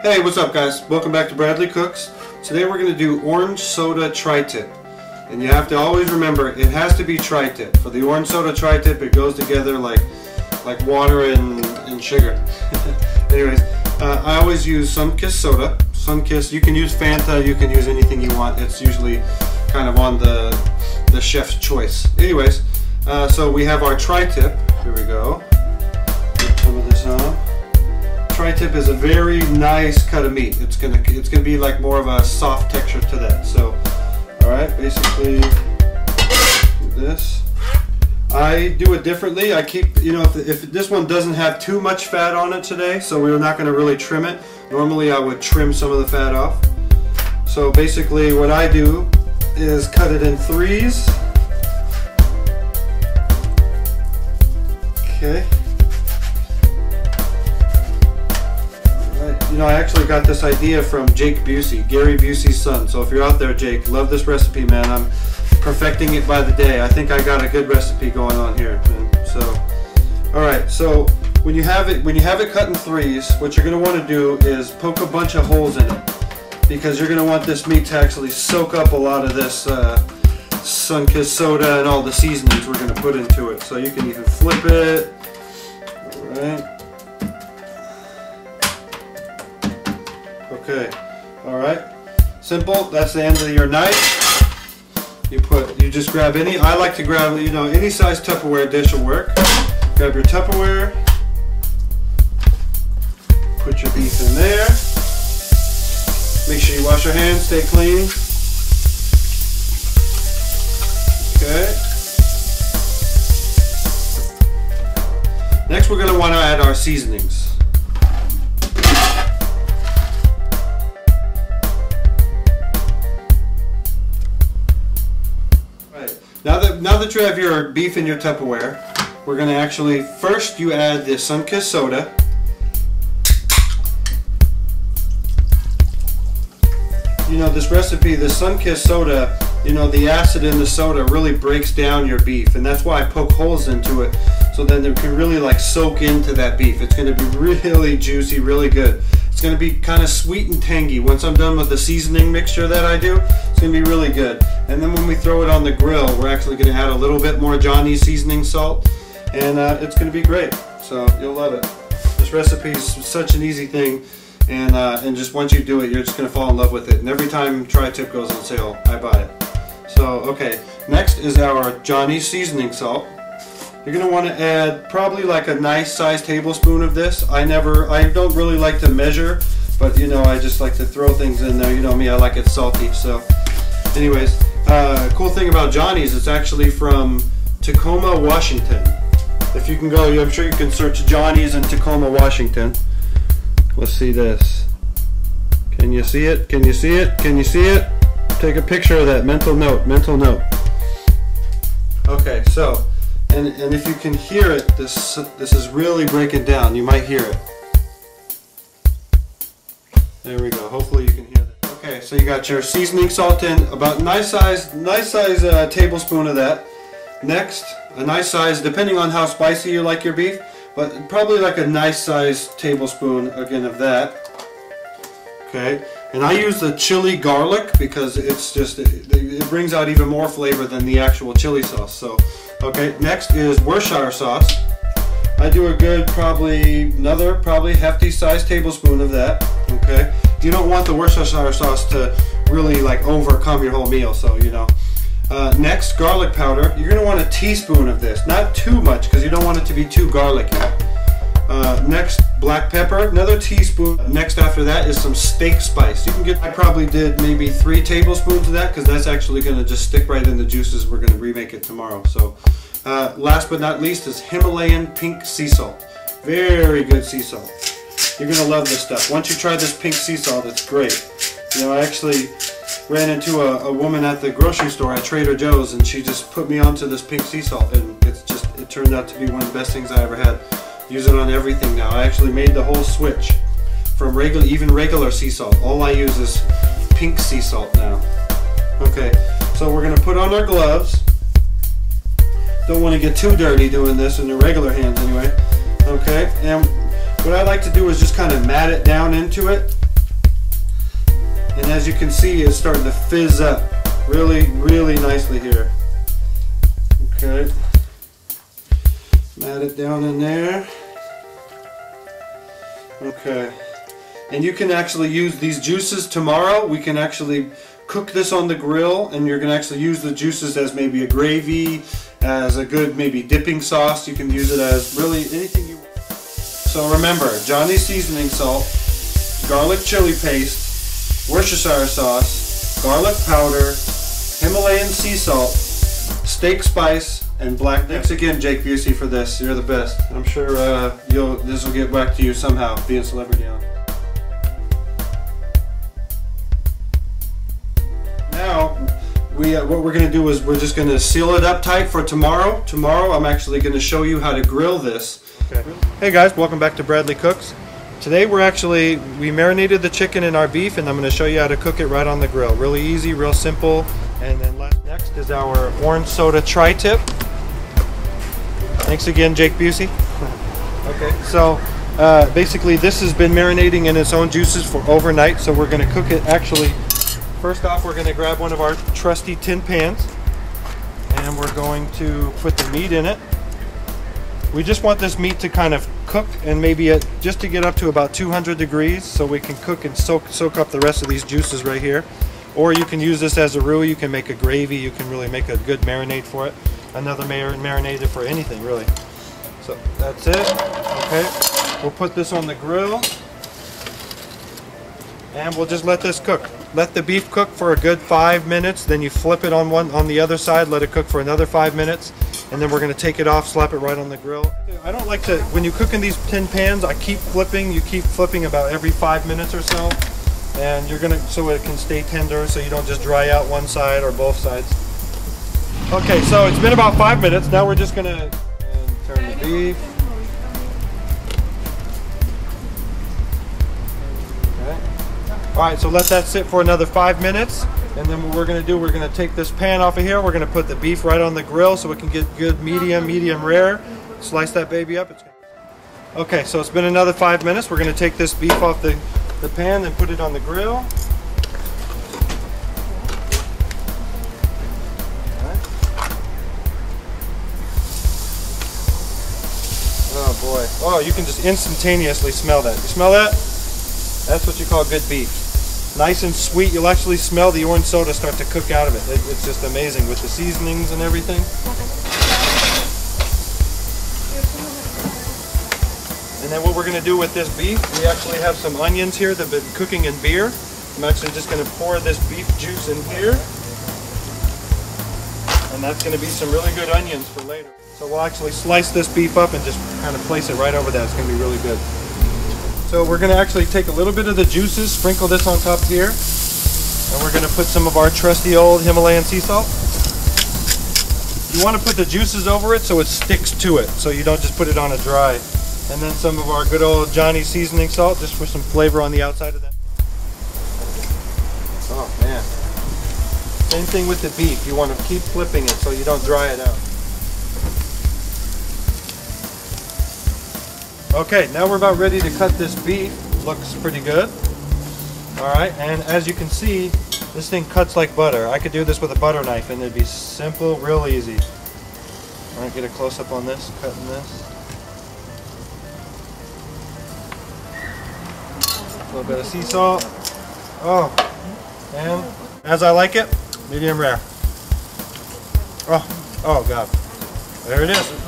Hey, what's up guys? Welcome back to Bradley Cooks. Today we're going to do orange soda tri-tip. And you have to always remember, it has to be tri-tip. For the orange soda tri-tip, it goes together like water and sugar. Anyways, I always use Sunkist soda. Sunkist, you can use Fanta, you can use anything you want. It's usually kind of on the chef's choice. Anyways, so we have our tri-tip. Here we go. Get some of this on. Tri-tip is a very nice cut of meat. It's gonna be like more of a soft texture to that. So, all right, basically do this. I do it differently. I keep, you know, if this one doesn't have too much fat on it today, so we're not going to really trim it. Normally, I would trim some of the fat off. So basically, what I do is cut it in threes. Okay. You know, I actually got this idea from Jake Busey, Gary Busey's son. So if you're out there, Jake, love this recipe, man. I'm perfecting it by the day. I think I got a good recipe going on here. So, all right. So when you have it cut in threes, what you're going to want to do is poke a bunch of holes in it, because you're going to want this meat to actually soak up a lot of this Sunkist soda and all the seasonings we're going to put into it. So you can even flip it. All right. Okay, all right, simple. That's the end of your knife. You just grab any. I like to grab, you know, any size Tupperware dish will work. Grab your Tupperware. Put your beef in there. Make sure you wash your hands. Stay clean. Okay. Next, we're going to want to add our seasonings. Now that you have your beef in your Tupperware, we're going to actually, first you add the Sunkist soda. You know, this recipe, the Sunkist soda, you know, the acid in the soda really breaks down your beef, and that's why I poke holes into it, so then it can really like soak into that beef. It's going to be really juicy, really good. It's going to be kind of sweet and tangy. Once I'm done with the seasoning mixture that I do, it's going to be really good. And then when we throw it on the grill, we're actually going to add a little bit more Johnny's seasoning salt, and it's going to be great. So you'll love it. This recipe is such an easy thing, and just once you do it, you're just going to fall in love with it. And every time tri-tip goes on sale, I buy it. So okay, next is our Johnny's seasoning salt. You're going to want to add probably like a nice sized tablespoon of this. I don't really like to measure, but you know, I just like to throw things in there. You know me, I like it salty. So anyways, cool thing about Johnny's, it's actually from Tacoma, Washington. If you can go, I'm sure you can search Johnny's in Tacoma, Washington. Let's see this. Can you see it? Can you see it? Can you see it? Take a picture of that. Mental note. Mental note. Okay, so. And if you can hear it, this is really breaking down. You might hear it. There we go. Hopefully you can hear that. Okay, so you got your seasoning salt in, about nice size tablespoon of that. Next, a nice size, depending on how spicy you like your beef, but probably like a nice size tablespoon again of that. Okay, and I use the chili garlic because it's just it brings out even more flavor than the actual chili sauce. So. Okay, next is Worcestershire sauce. I do a good, probably hefty sized tablespoon of that. Okay, you don't want the Worcestershire sauce to really like overcome your whole meal, so you know. Next, garlic powder. You're going to want a teaspoon of this, not too much because you don't want it to be too garlicky. Next, black pepper, another teaspoon. Next after that is some steak spice. You can get, I probably did maybe 3 tablespoons of that because that's actually going to just stick right in the juices. We're going to remake it tomorrow. So last but not least is Himalayan pink sea salt. Very good sea salt. You're going to love this stuff. Once you try this pink sea salt, it's great. You know, I actually ran into a woman at the grocery store at Trader Joe's, and she just put me onto this pink sea salt, and it turned out to be one of the best things I ever had. Use it on everything now. I actually made the whole switch from even regular sea salt. All I use is pink sea salt now. Okay, so we're going to put on our gloves. Don't want to get too dirty doing this in your regular hands anyway. Okay, and what I like to do is just kind of mat it down into it. And as you can see, it's starting to fizz up really, really nicely here. Okay. Mat it down in there. Okay. And you can actually use these juices tomorrow. We can actually cook this on the grill, and you're going to actually use the juices as maybe a gravy, as a good maybe dipping sauce. You can use it as really anything you want. So remember, Johnny's seasoning salt, garlic chili paste, Worcestershire sauce, garlic powder, Himalayan sea salt, steak spice, and black. Thanks again, Jake Busey, for this. You're the best. I'm sure this will get back to you somehow, being celebrity on. Now, what we're going to do is we're just going to seal it up tight for tomorrow. Tomorrow, I'm actually going to show you how to grill this. Okay. Hey guys, welcome back to Bradley Cooks. Today we marinated the chicken in our beef, and I'm going to show you how to cook it right on the grill. Really easy, real simple. And then next is our orange soda tri-tip. Thanks again, Jake Busey. Okay, so basically this has been marinating in its own juices for overnight, so we're going to cook it. Actually, first off, we're going to grab one of our trusty tin pans, and we're going to put the meat in it. We just want this meat to kind of cook, and maybe just to get up to about 200 degrees, so we can cook and soak up the rest of these juices right here. Or you can use this as a roux. You can make a gravy. You can really make a good marinade for it. Another marinade for anything, really. So that's it. Okay, we'll put this on the grill, and we'll just let this cook. Let the beef cook for a good 5 minutes. Then you flip it on the other side. Let it cook for another 5 minutes, and then we're going to take it off, slap it right on the grill. I don't like to, when you cook in these tin pans, I keep flipping. You keep flipping about every 5 minutes or so, and you're gonna, so it can stay tender, so you don't just dry out one side or both sides. Okay, so it's been about 5 minutes. Now we're just gonna turn the beef. Okay. All right, so let that sit for another 5 minutes, and then what we're gonna do, we're gonna take this pan off of here. We're gonna put the beef right on the grill so it can get good medium rare. Slice that baby up. Okay, so it's been another 5 minutes. We're gonna take this beef off the pan and put it on the grill. Oh boy. Oh, you can just instantaneously smell that. You smell that? That's what you call good beef. Nice and sweet. You'll actually smell the orange soda start to cook out of it. It's just amazing with the seasonings and everything. And then what we're going to do with this beef, we actually have some onions here that have been cooking in beer. I'm actually just going to pour this beef juice in here. And that's going to be some really good onions for later. So we'll actually slice this beef up and just kind of place it right over that. It's going to be really good. So we're going to actually take a little bit of the juices, sprinkle this on top here. And we're going to put some of our trusty old Himalayan sea salt. You want to put the juices over it so it sticks to it, so you don't just put it on a dry. And then some of our good old Johnny seasoning salt, just for some flavor on the outside of that. Oh man. Same thing with the beef. You want to keep flipping it so you don't dry it out. Okay, now we're about ready to cut this beef. Looks pretty good. Alright, and as you can see, this thing cuts like butter. I could do this with a butter knife and it'd be simple, real easy. Alright, get a close up on this, cutting this. A little bit of sea salt. Oh, and as I like it, medium rare. Oh God. There it is.